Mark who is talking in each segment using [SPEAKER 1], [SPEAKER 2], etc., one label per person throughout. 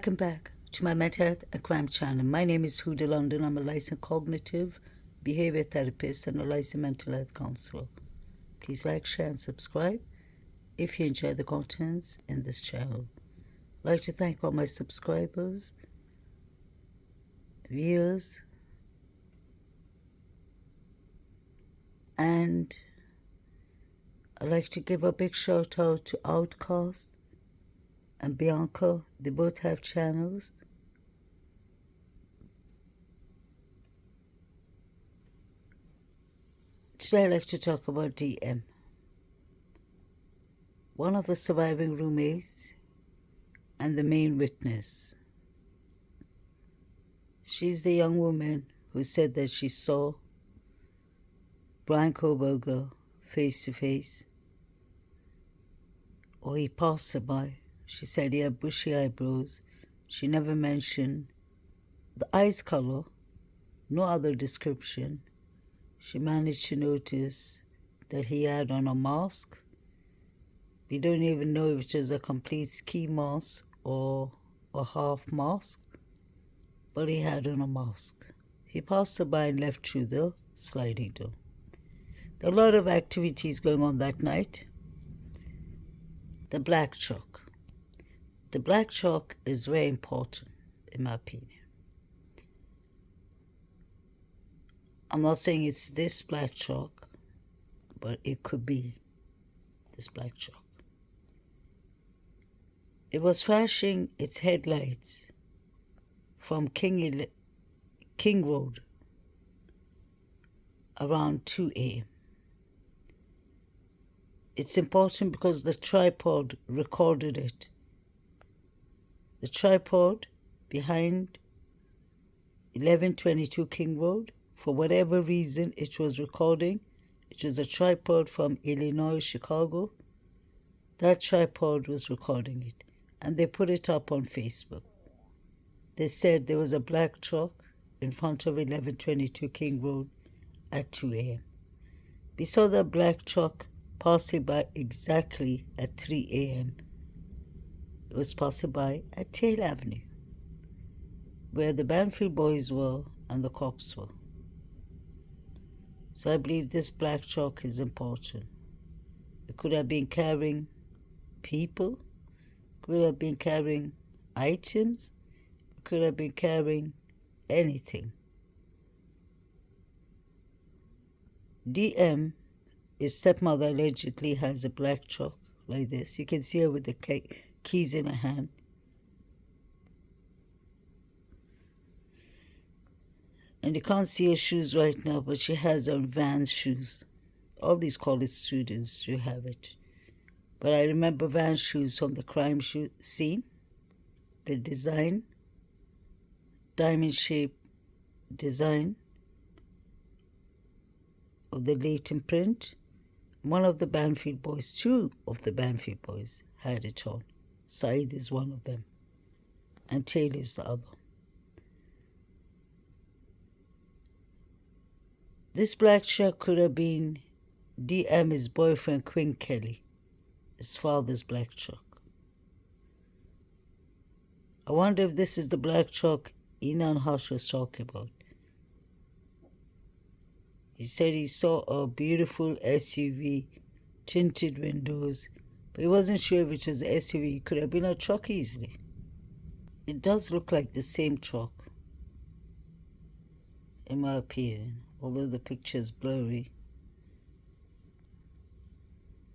[SPEAKER 1] Welcome back to my mental health and crime channel. My name is Huda London. I'm a licensed cognitive behavior therapist and a licensed mental health counselor. Please like, share, and subscribe if you enjoy the contents in this channel. I'd like to thank all my subscribers, viewers, and I'd like to give a big shout out to Outcast and Bianca. They both have channels. Today I'd like to talk about DM. One of the surviving roommates and the main witness. She's the young woman who said that she saw Brian Koberger face to face, or he passed her by. She said he had bushy eyebrows. She never mentioned the eyes color, no other description. She managed to notice that he had on a mask. We don't even know if it was a complete ski mask or a half mask, but he had on a mask. He passed her by and left through the sliding door. There are a lot of activities going on that night. The black chalk. The black chalk is very important, in my opinion. I'm not saying it's this black chalk, but it could be this black chalk. It was flashing its headlights from King Road around 2 a.m. It's important because the tripod recorded it. The tripod behind 1122 King Road, for whatever reason it was recording, it was a tripod from Illinois, Chicago. That tripod was recording it, and they put it up on Facebook. They said there was a black truck in front of 1122 King Road at 2 a.m. We saw the black truck passing by exactly at 3 a.m. It was passing by at Tail Avenue, where the Banfield boys were and the cops were. So I believe this black truck is important. It could have been carrying people, could have been carrying items, could have been carrying anything. DM, his stepmother allegedly has a black truck like this. You can see her with the keys in her hand. And you can't see her shoes right now, but she has on Vans shoes. All these college students do have it. But I remember Vans shoes from the crime scene. The design, diamond-shaped design of the latent print. One of the Banfield boys, two of the Banfield boys had it on. Saeed is one of them, and Taylor is the other. This black truck could have been DM's boyfriend, Quinn Kelly, his father's black truck. I wonder if this is the black truck Enan Hush was talking about. He said he saw a beautiful SUV, tinted windows, but he wasn't sure if it was an SUV. It could have been a truck easily. It does look like the same truck, in my opinion, although the picture is blurry.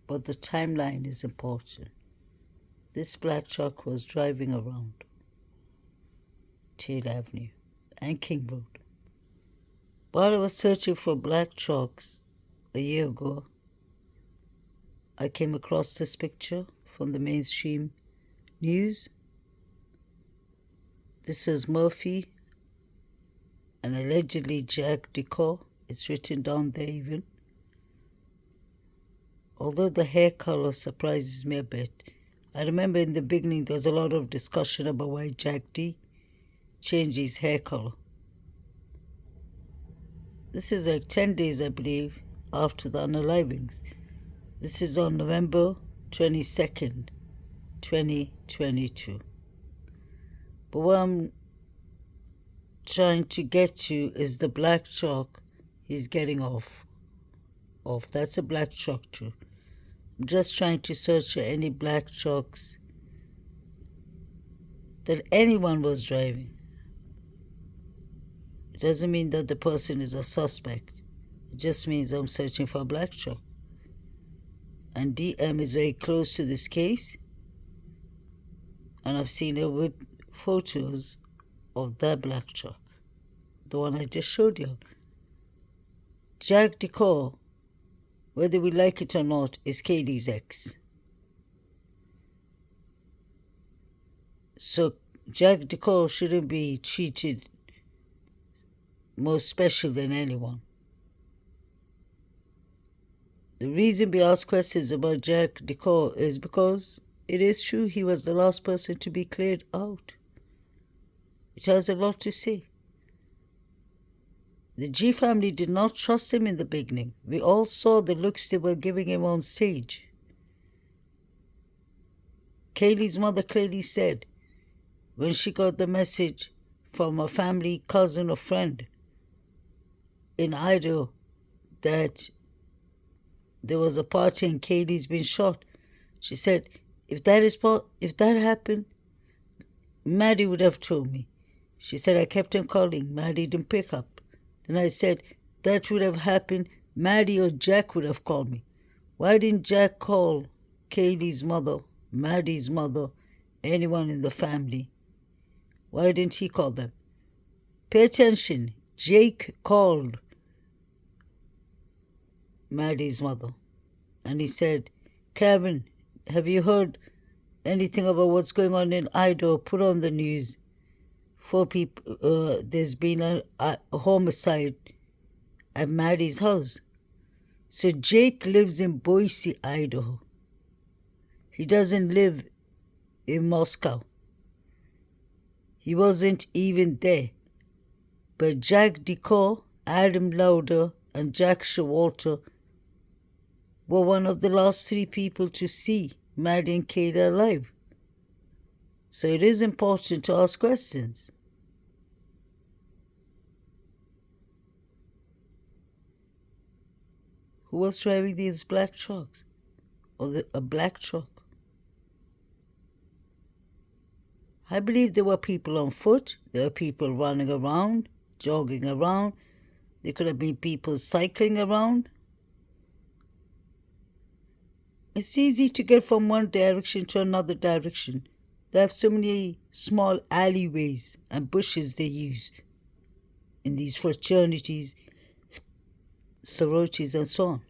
[SPEAKER 1] But the timeline is important. This black truck was driving around Tail Avenue and King Road. While I was searching for black trucks a year ago, I came across this picture from the mainstream news. This is Murphy and allegedly Jack Decor. It's written down there even. Although the hair color surprises me a bit. I remember in the beginning there was a lot of discussion about why Jack D changed his hair color. This is like 10 days, I believe, after the unalivings. This is on November 22nd, 2022. But what I'm trying to get to is the black truck he's getting off. That's a black truck too. I'm just trying to search for any black trucks that anyone was driving. It doesn't mean that the person is a suspect. It just means I'm searching for a black truck. And DM is very close to this case. And I've seen her with photos of that black truck. The one I just showed you. Jack Decor, whether we like it or not, is Kaylee's ex. So Jack Decor shouldn't be treated more special than anyone. The reason we ask questions about Jack Decor is because it is true he was the last person to be cleared out. It has a lot to say. The G family did not trust him in the beginning. We all saw the looks they were giving him on stage. Kaylee's mother clearly said, when she got the message from a family cousin or friend in Idaho that there was a party and Kaylee's been shot, she said, if that happened, Maddie would have told me. She said, I kept on calling. Maddie didn't pick up. Then I said, that would have happened. Maddie or Jack would have called me. Why didn't Jack call Kaylee's mother, Maddie's mother, anyone in the family? Why didn't he call them? Pay attention. Jake called Maddie's mother. And he said, Kevin, have you heard anything about what's going on in Idaho? Put on the news. 4 people, there's been a homicide at Maddie's house. So Jake lives in Boise, Idaho. He doesn't live in Moscow. He wasn't even there. But Jack Decor, Adam Lauder, and Jack Showalter were one of the last 3 people to see Maddie and Kayla alive. So it is important to ask questions. Who was driving these black trucks? Or a black truck? I believe there were people on foot. There were people running around, jogging around. There could have been people cycling around. It's easy to get from one direction to another direction. They have so many small alleyways and bushes they use in these fraternities, sororities, and so on.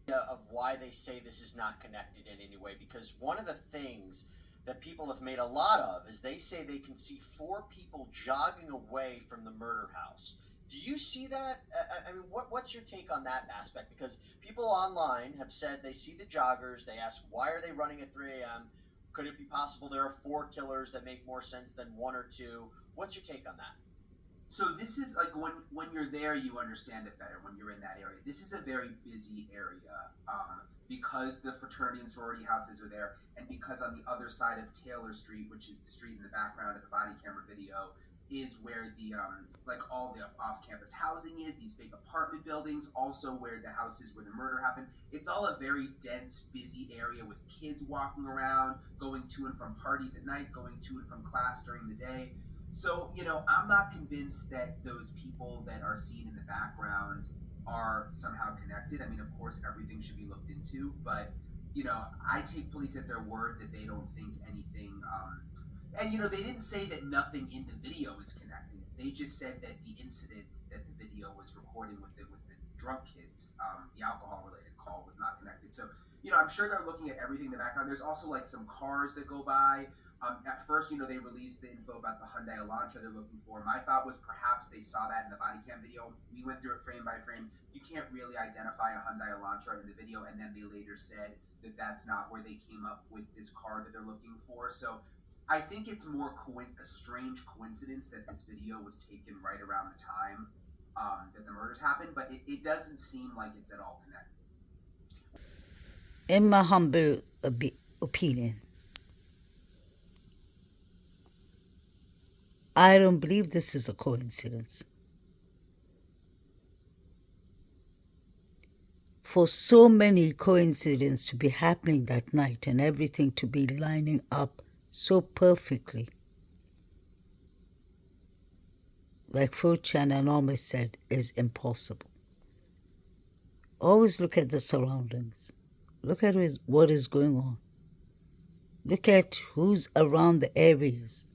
[SPEAKER 2] Of why they say this is not connected in any way, because one of the things that people have made a lot of is they say they can see 4 people jogging away from the murder house. Do you see that? I mean, what's your take on that aspect? Because people online have said they see the joggers. They ask, why are they running at 3 a.m.? Could it be possible there are 4 killers that make more sense than 1 or 2? What's your take on that?
[SPEAKER 3] So this is like when you're there, you understand it better when you're in that area. This is a very busy area because the fraternity and sorority houses are there, and because on the other side of Taylor Street, which is the street in the background of the body camera video, is where the like all the off-campus housing is. These big apartment buildings, also where the house is where the murder happened. It's all a very dense, busy area with kids walking around, going to and from parties at night, going to and from class during the day. So, I'm not convinced that those people that are seen in the background are somehow connected. I mean, of course, everything should be looked into, but, I take police at their word that they don't think anything. And, they didn't say that nothing in the video is connected. They just said that the incident that the video was recording with the drunk kids, the alcohol related call, was not connected. So, I'm sure they're looking at everything in the background. There's also like some cars that go by. At first, they released the info about the Hyundai Elantra they're looking for. My thought was perhaps they saw that in the body cam video. We went through it frame by frame. You can't really identify a Hyundai Elantra in the video, and then they later said that that's not where they came up with this car that they're looking for. So I think it's more a strange coincidence that this video was taken right around the time that the murders happened, but it doesn't seem like it's at all connected.
[SPEAKER 1] In my humble opinion, I don't believe this is a coincidence. For so many coincidences to be happening that night and everything to be lining up so perfectly, like Fochan and Almost said, is impossible. Always look at the surroundings. Look at what is going on. Look at who's around the areas.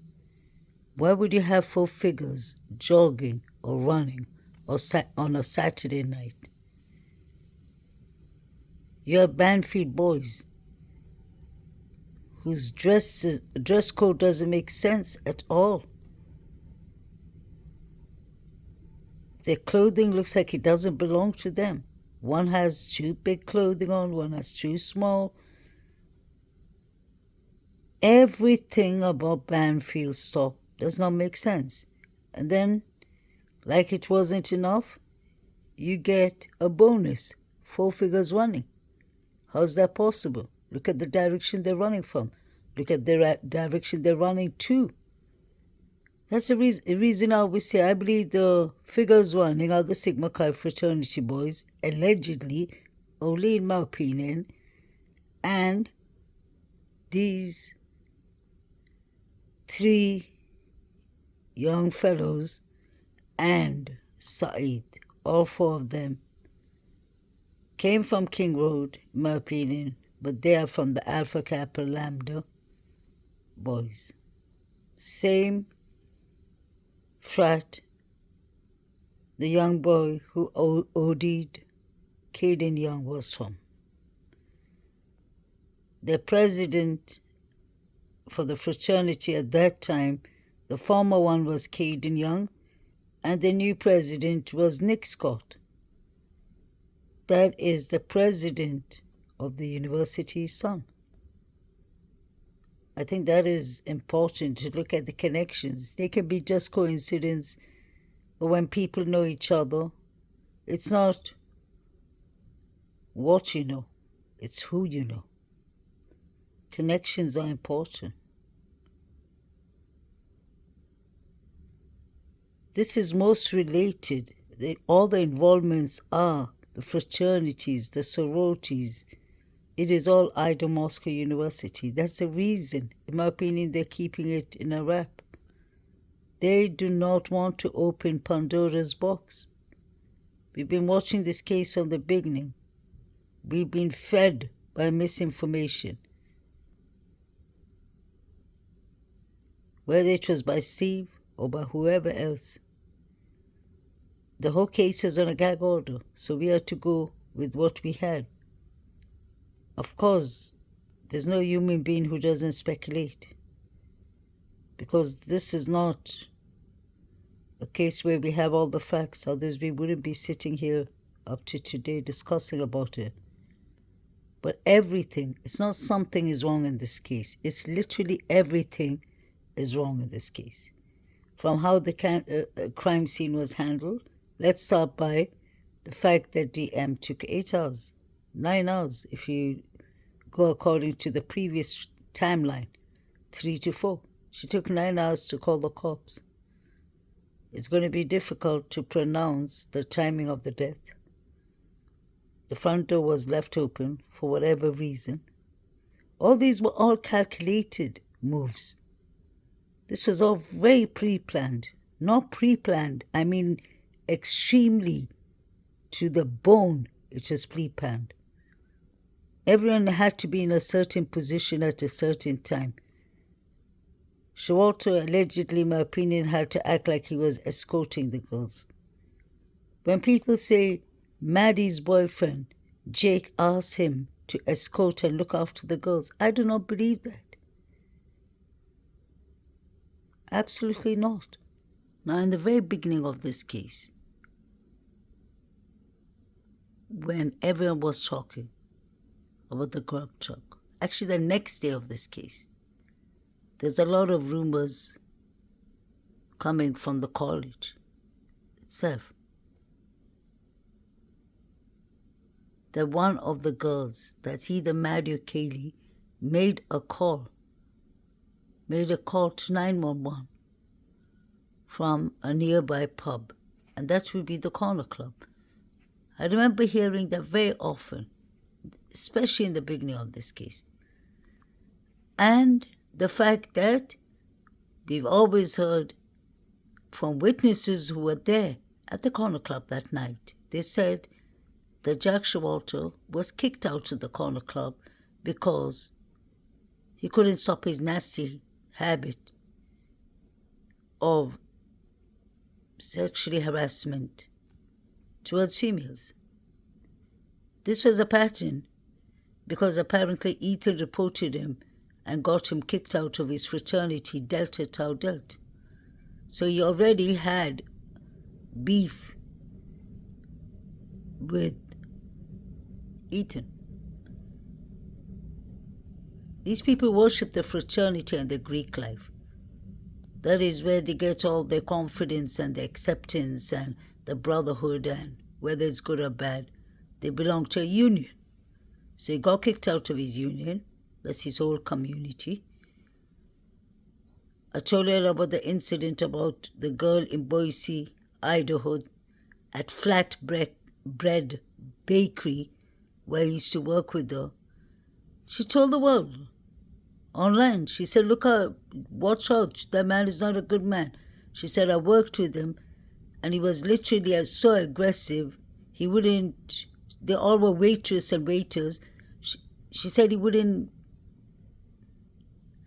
[SPEAKER 1] Why would you have 4 figures jogging or running or on a Saturday night? You have Banfield boys whose dress code doesn't make sense at all. Their clothing looks like it doesn't belong to them. One has too big clothing on, one has too small. Everything about Banfield Stop does not make sense. And then, like it wasn't enough, you get a bonus, 4 figures running. How's that possible? Look at the direction they're running from. Look at the direction they're running to. That's the reason I always say I believe the figures running are the Sigma Chi fraternity boys, allegedly, only in my opinion, and these 3 young fellows and Saeed, all 4 of them, came from King Road, in my opinion, but they are from the Alpha Kappa Lambda boys. Same frat, the young boy who OD'd, Caden Young, was from. The president for the fraternity at that time, the former one was Caden Young, and the new president was Nick Scott. That is the president of the university's son. I think that is important to look at the connections. They can be just coincidence, but when people know each other, it's not what you know, it's who you know. Connections are important. This is most related. All the involvements are the fraternities, the sororities. It is all Idaho Moscow University. That's the reason, in my opinion, they're keeping it in a wrap. They do not want to open Pandora's box. We've been watching this case from the beginning. We've been fed by misinformation. Whether it was by Steve or by whoever else. The whole case is on a gag order, so we had to go with what we had. Of course, there's no human being who doesn't speculate. Because this is not a case where we have all the facts, others we wouldn't be sitting here up to today discussing about it. But everything, it's not something is wrong in this case. It's literally everything is wrong in this case. From how the crime scene was handled, let's start by the fact that DM took 8 hours, 9 hours if you go according to the previous timeline, 3 to 4. She took 9 hours to call the cops. It's going to be difficult to pronounce the timing of the death. The front door was left open for whatever reason. All these were all calculated moves. This was all very pre-planned. Not pre-planned, I mean extremely to the bone it was pre-planned. Everyone had to be in a certain position at a certain time. Shawalter allegedly, in my opinion, had to act like he was escorting the girls. When people say Maddie's boyfriend, Jake, asked him to escort and look after the girls, I do not believe that. Absolutely not. Now, in the very beginning of this case, when everyone was talking about the grub truck, actually the next day of this case, there's a lot of rumors coming from the college itself that one of the girls, that's either Maddie or Kaylee, made a call to 911 from a nearby pub, and that would be the Corner Club. I remember hearing that very often, especially in the beginning of this case. And the fact that we've always heard from witnesses who were there at the Corner Club that night, they said that Jack Showalter was kicked out of the Corner Club because he couldn't stop his nasty habit of sexually harassment towards females. This was a pattern because apparently Ethan reported him and got him kicked out of his fraternity, Delta Tau Delta. So he already had beef with Ethan. These people worship the fraternity and the Greek life. That is where they get all their confidence and the acceptance and the brotherhood, and whether it's good or bad, they belong to a union. So he got kicked out of his union. That's his whole community. I told you about the incident about the girl in Boise, Idaho, at Flatbread Bakery, where I used to work with her. She told the world online, she said, look out, watch out, that man is not a good man. She said, I worked with him, and he was literally so aggressive, he wouldn't, they all were waitress and waiters. She said he wouldn't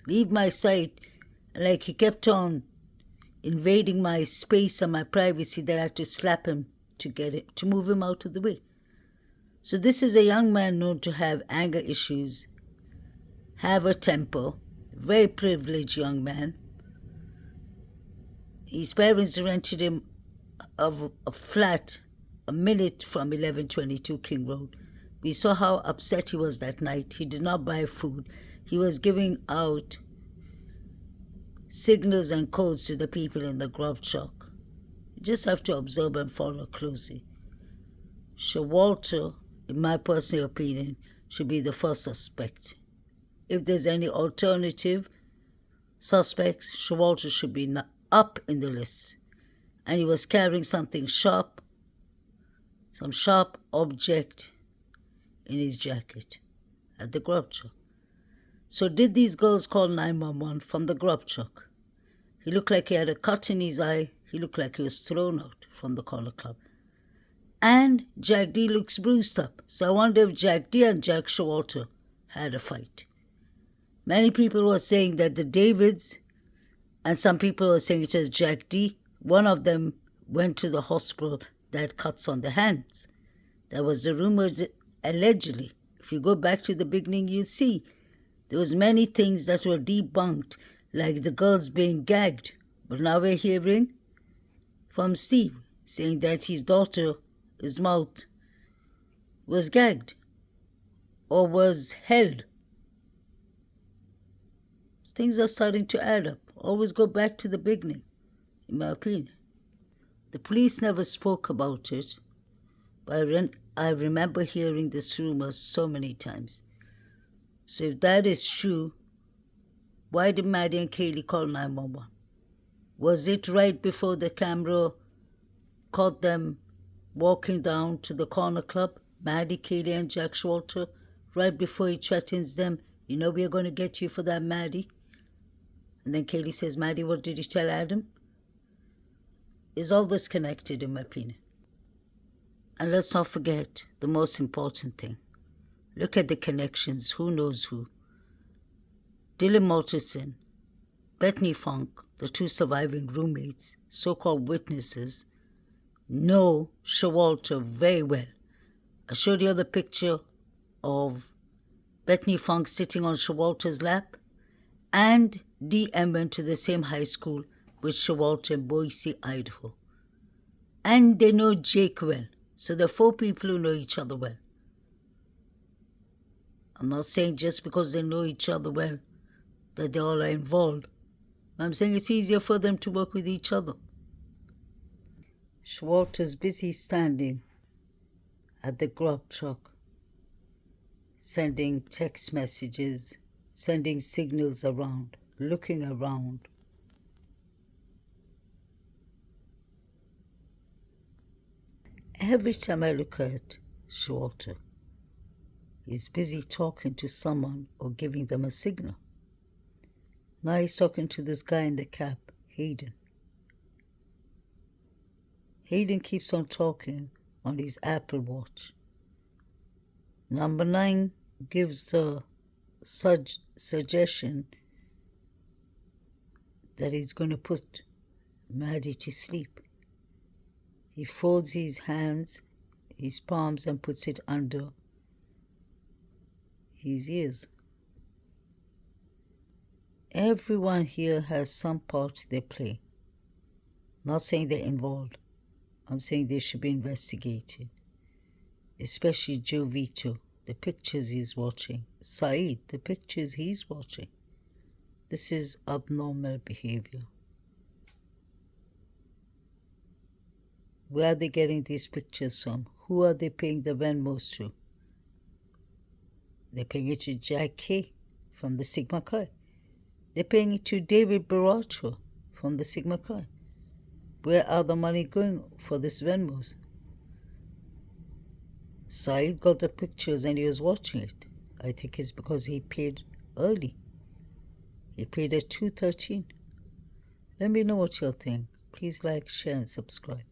[SPEAKER 1] leave my sight, like he kept on invading my space and my privacy, that I had to slap him to get it, to move him out of the way. So this is a young man known to have anger issues, have a temper, very privileged young man. His parents rented him a flat a minute from 1122 King Road. We saw how upset he was that night. He did not buy food. He was giving out signals and codes to the people in the grub truck. You just have to observe and follow closely. Showalter, in my personal opinion, should be the first suspect. If there's any alternative suspects, Showalter should be up in the list. And he was carrying something sharp, some sharp object in his jacket at the grub truck. So did these girls call 911 from the grub truck? He looked like he had a cut in his eye. He looked like he was thrown out from the Corner Club. And Jack D looks bruised up. So I wonder if Jack D and Jack Showalter had a fight. Many people were saying that the Davids, and some people were saying it was Jack D. One of them went to the hospital that had cuts on the hands. That was the rumors, allegedly. If you go back to the beginning, you'll see there was many things that were debunked, like the girls being gagged. But now we're hearing from Steve saying that his daughter, his mouth, was gagged or was held. Things are starting to add up. Always go back to the beginning, in my opinion. The police never spoke about it, but I remember hearing this rumor so many times. So if that is true, why did Maddie and Kaylee call 911? Was it right before the camera caught them walking down to the Corner Club, Maddie, Kaylee, and Jack Showalter, right before he threatens them, you know we're going to get you for that, Maddie? And then Kaylee says, Maddie, what did you tell Adam? Is all this connected, in my opinion? And let's not forget the most important thing. Look at the connections. Who knows who? Dylan Malterson, Bethany Funk, the two surviving roommates, so-called witnesses, know Showalter very well. I showed you the picture of Bethany Funk sitting on Showalter's lap, and DM went to the same high school with Showalter in Boise, Idaho. And they know Jake well. So there are 4 people who know each other well. I'm not saying just because they know each other well that they all are involved. I'm saying it's easier for them to work with each other. Showalter's busy standing at the grub truck, sending text messages, sending signals around, looking around. Every time I look at Shorter, he's busy talking to someone or giving them a signal. Now he's talking to this guy in the cap, Hayden. Hayden keeps on talking on his Apple Watch. Number 9 gives the suggestion that he's going to put Maddie to sleep. He folds his hands, his palms, and puts it under his ears. Everyone here has some part they play. Not saying they're involved. I'm saying they should be investigated. Especially Joe Vito, the pictures he's watching. Saeed, the pictures he's watching. This is abnormal behavior. Where are they getting these pictures from? Who are they paying the Venmos to? They're paying it to Jack Kay from the Sigma Chi. They're paying it to David Baracho from the Sigma Chi. Where are the money going for this Venmos? Saeed got the pictures and he was watching it. I think it's because he paid early. He paid at 2:13. Let me know what you'll think. Please like, share, and subscribe.